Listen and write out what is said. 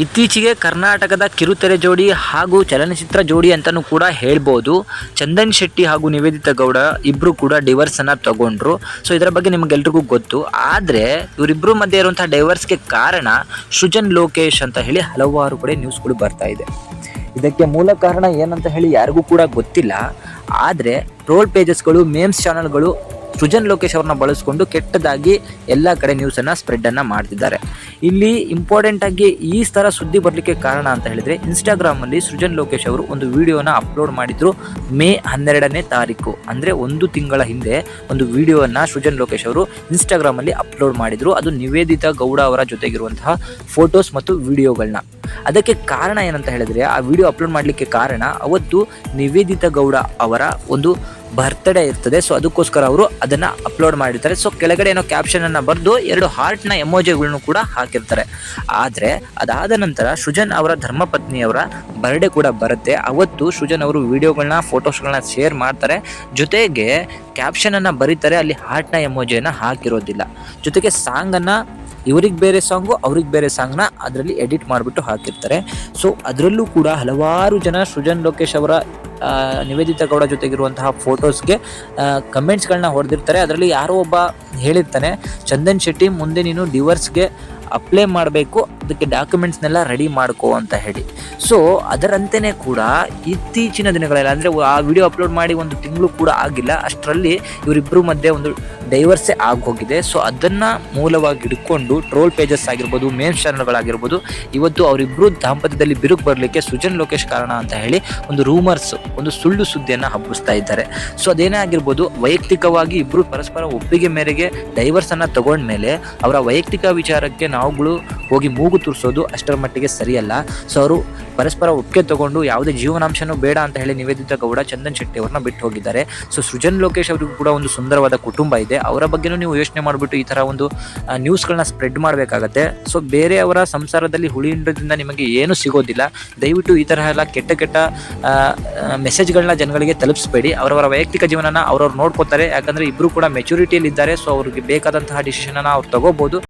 ಇತ್ತೀಚೆಗೆ ಕರ್ನಾಟಕದ ಕಿರುತೆರೆ ಜೋಡಿ ಹಾಗೂ ಚಲನಚಿತ್ರ ಜೋಡಿ ಅಂತಲೂ ಕೂಡ ಹೇಳ್ಬೋದು. ಚಂದನ್ ಶೆಟ್ಟಿ ಹಾಗೂ ನಿವೇದಿತಾ ಗೌಡ ಇಬ್ಬರು ಕೂಡ ಡಿವೋರ್ಸನ್ನು ತಗೊಂಡ್ರು. ಸೊ ಇದರ ಬಗ್ಗೆ ನಿಮಗೆಲ್ರಿಗೂ ಗೊತ್ತು. ಆದರೆ ಇವರಿಬ್ಬರು ಮಧ್ಯೆ ಇರುವಂತಹ ಡೈವರ್ಸ್ಗೆ ಕಾರಣ ಸೃಜನ್ ಲೋಕೇಶ್ ಅಂತ ಹೇಳಿ ಹಲವಾರು ಕಡೆ ನ್ಯೂಸ್ಗಳು ಬರ್ತಾ ಇದೆ. ಇದಕ್ಕೆ ಮೂಲ ಕಾರಣ ಏನಂತ ಹೇಳಿ ಯಾರಿಗೂ ಕೂಡ ಗೊತ್ತಿಲ್ಲ. ಆದರೆ ಟ್ರೋಲ್ ಪೇಜಸ್ಗಳು, ಮೇಮ್ಸ್ ಚಾನಲ್ಗಳು ಸೃಜನ್ ಲೋಕೇಶ್ ಅವ್ರನ್ನ ಬಳಸ್ಕೊಂಡು ಕೆಟ್ಟದಾಗಿ ಎಲ್ಲ ಕಡೆ ನ್ಯೂಸನ್ನು ಸ್ಪ್ರೆಡ್ಡನ್ನು ಮಾಡ್ತಿದ್ದಾರೆ. ಇಲ್ಲಿ ಇಂಪಾರ್ಟೆಂಟ್ ಆಗಿ ಈ ಥರ ಸುದ್ದಿ ಬರಲಿಕ್ಕೆ ಕಾರಣ ಅಂತ ಹೇಳಿದರೆ, ಇನ್ಸ್ಟಾಗ್ರಾಮಲ್ಲಿ ಸೃಜನ್ ಲೋಕೇಶ್ ಅವರು ಒಂದು ವಿಡಿಯೋನ ಅಪ್ಲೋಡ್ ಮಾಡಿದ್ರು. ಮೇ 12ನೇ ತಾರೀಕು ಅಂದರೆ ಒಂದು ತಿಂಗಳ ಹಿಂದೆ ಒಂದು ವಿಡಿಯೋವನ್ನು ಸೃಜನ್ ಲೋಕೇಶ್ ಅವರು ಇನ್ಸ್ಟಾಗ್ರಾಮಲ್ಲಿ ಅಪ್ಲೋಡ್ ಮಾಡಿದರು. ಅದು ನಿವೇದಿತಾ ಗೌಡ ಅವರ ಜೊತೆಗಿರುವಂತಹ ಫೋಟೋಸ್ ಮತ್ತು ವಿಡಿಯೋಗಳನ್ನ. ಅದಕ್ಕೆ ಕಾರಣ ಏನಂತ ಹೇಳಿದರೆ, ಆ ವಿಡಿಯೋ ಅಪ್ಲೋಡ್ ಮಾಡಲಿಕ್ಕೆ ಕಾರಣ ಅವತ್ತು ನಿವೇದಿತಾ ಗೌಡ ಅವರ ಒಂದು ಬರ್ತ್ಡೇ ಇರ್ತದೆ. ಸೊ ಅದಕ್ಕೋಸ್ಕರ ಅವರು ಅದನ್ನು ಅಪ್ಲೋಡ್ ಮಾಡಿರ್ತಾರೆ. ಸೊ ಕೆಳಗಡೆ ಏನೋ ಕ್ಯಾಪ್ಷನನ್ನು ಬರೆದು 2 ಹಾರ್ಟ್ನ ಎಮೋಜಿಗಳನ್ನು ಕೂಡ ಹಾಕಿರ್ತಾರೆ. ಆದರೆ ಅದಾದ ನಂತರ ಸೃಜನ್ ಅವರ ಧರ್ಮಪತ್ನಿಯವರ ಬರ್ಡೇ ಕೂಡ ಬರುತ್ತೆ. ಅವತ್ತು ಸೃಜನ್ ಅವರು ವಿಡಿಯೋಗಳನ್ನ, ಫೋಟೋಸ್ಗಳನ್ನ ಶೇರ್ ಮಾಡ್ತಾರೆ. ಜೊತೆಗೆ ಕ್ಯಾಪ್ಷನನ್ನು ಬರೀತಾರೆ, ಅಲ್ಲಿ ಹಾರ್ಟ್ನ ಎಮೋಜಿಯನ್ನು ಹಾಕಿರೋದಿಲ್ಲ. ಜೊತೆಗೆ ಸಾಂಗನ್ನು ಇವ್ರಿಗೆ ಬೇರೆ ಸಾಂಗು, ಅವ್ರಿಗೆ ಬೇರೆ ಸಾಂಗ್ನ ಅದರಲ್ಲಿ ಎಡಿಟ್ ಮಾಡಿಬಿಟ್ಟು ಹಾಕಿರ್ತಾರೆ. ಸೊ ಅದರಲ್ಲೂ ಕೂಡ ಹಲವಾರು ಜನ ಸೃಜನ್ ಲೋಕೇಶ್ ಅವರ ನಿವೇದಿತಾ ಗೌಡ ಜೊತೆಗಿರುವಂತಹ ಫೋಟೋಸ್ಗೆ ಕಮೆಂಟ್ಸ್ಗಳನ್ನ ಹೊಡೆದಿರ್ತಾರೆ. ಅದರಲ್ಲಿ ಯಾರೋ ಒಬ್ಬ ಹೇಳಿರ್ತಾನೆ, ಚಂದನ್ ಶೆಟ್ಟಿ ಮುಂದೆ ನೀನು ಡಿವೋರ್ಸ್ಗೆ ಅಪ್ಲೈ ಮಾಡಬೇಕು, ಅದಕ್ಕೆ ಡಾಕ್ಯುಮೆಂಟ್ಸ್ನೆಲ್ಲ ರೆಡಿ ಮಾಡ್ಕೋ ಅಂತ ಹೇಳಿ. ಸೊ ಅದರಂತೆಯೇ ಕೂಡ ಇತ್ತೀಚಿನ ದಿನಗಳಲ್ಲಿ, ಅಂದರೆ ಆ ವಿಡಿಯೋ ಅಪ್ಲೋಡ್ ಮಾಡಿ 1 ತಿಂಗಳು ಕೂಡ ಆಗಿಲ್ಲ, ಅಷ್ಟರಲ್ಲಿ ಇವರಿಬ್ಬರು ಮಧ್ಯೆ ಒಂದು ಡೈವರ್ಸೇ ಆಗೋಗಿದೆ. ಸೊ ಅದನ್ನು ಮೂಲವಾಗಿ ಹಿಡ್ಕೊಂಡು ಟ್ರೋಲ್ ಪೇಜಸ್ ಆಗಿರ್ಬೋದು, ಮೇಮ್ಸ್ ಚಾನಲ್ಗಳಾಗಿರ್ಬೋದು, ಇವತ್ತು ಅವರಿಬ್ಬರು ದಾಂಪತ್ಯದಲ್ಲಿ ಬಿರುಕು ಬರಲಿಕ್ಕೆ ಸೃಜನ್ ಲೋಕೇಶ್ ಕಾರಣ ಅಂತ ಹೇಳಿ ಒಂದು ರೂಮರ್ಸ್, ಒಂದು ಸುಳ್ಳು ಸುದ್ದಿಯನ್ನು ಹಬ್ಬಿಸ್ತಾ ಇದ್ದಾರೆ. ಸೊ ಅದೇನೇ ಆಗಿರ್ಬೋದು, ವೈಯಕ್ತಿಕವಾಗಿ ಇಬ್ಬರು ಪರಸ್ಪರ ಒಪ್ಪಿಗೆ ಮೇರೆಗೆ ಡೈವರ್ಸನ್ನು ತಗೊಂಡ್ಮೇಲೆ ಅವರ ವೈಯಕ್ತಿಕ ವಿಚಾರಕ್ಕೆ ನಾವುಗಳು ಹೋಗಿ ಮೂಗು ತುರಿಸೋದು ಅಷ್ಟರ ಮಟ್ಟಿಗೆ ಸರಿಯಲ್ಲ. ಸೊ ಅವರು ಪರಸ್ಪರ ಒಪ್ಪಿಗೆ ತಗೊಂಡು ಯಾವುದೇ ಜೀವನಾಂಶನೂ ಬೇಡ ಅಂತ ಹೇಳಿ ನಿವೇದಿತಾ ಗೌಡ ಚಂದನ್ ಶೆಟ್ಟಿ ಅವ್ರನ್ನ ಬಿಟ್ಟು ಹೋಗಿದ್ದಾರೆ. ಸೊ ಸೃಜನ್ ಲೋಕೇಶ್ ಅವರಿಗೂ ಕೂಡ ಒಂದು ಸುಂದರವಾದ ಕುಟುಂಬ ಇದೆ. ಅವರ ಬಗ್ಗೆನೂ ನೀವು ಯೋಚನೆ ಮಾಡಿಬಿಟ್ಟು ಈ ಥರ ಒಂದು ನ್ಯೂಸ್ಗಳನ್ನ ಸ್ಪ್ರೆಡ್ ಮಾಡಬೇಕಾಗತ್ತೆ. ಸೊ ಬೇರೆಯವರ ಸಂಸಾರದಲ್ಲಿ ಹುಳಿಯಿಂದ ನಿಮಗೆ ಏನೂ ಸಿಗೋದಿಲ್ಲ. ದಯವಿಟ್ಟು ಈ ಥರ ಎಲ್ಲ ಕೆಟ್ಟ ಮೆಸೇಜ್ಗಳನ್ನ ಜನಗಳಿಗೆ ತಲುಪಿಸಬೇಡಿ. ಅವರವರ ವೈಯಕ್ತಿಕ ಜೀವನನ ಅವ್ರವ್ರು ನೋಡ್ಕೋತಾರೆ. ಯಾಕಂದರೆ ಇಬ್ಬರು ಕೂಡ ಮೆಚುರಿಟಿಯಲ್ಲಿ ಇದ್ದಾರೆ. ಸೊ ಅವ್ರಿಗೆ ಬೇಕಾದಂತಹ ಡಿಸಿಷನನ್ನು ಅವ್ರು ತಗೋಬೋದು.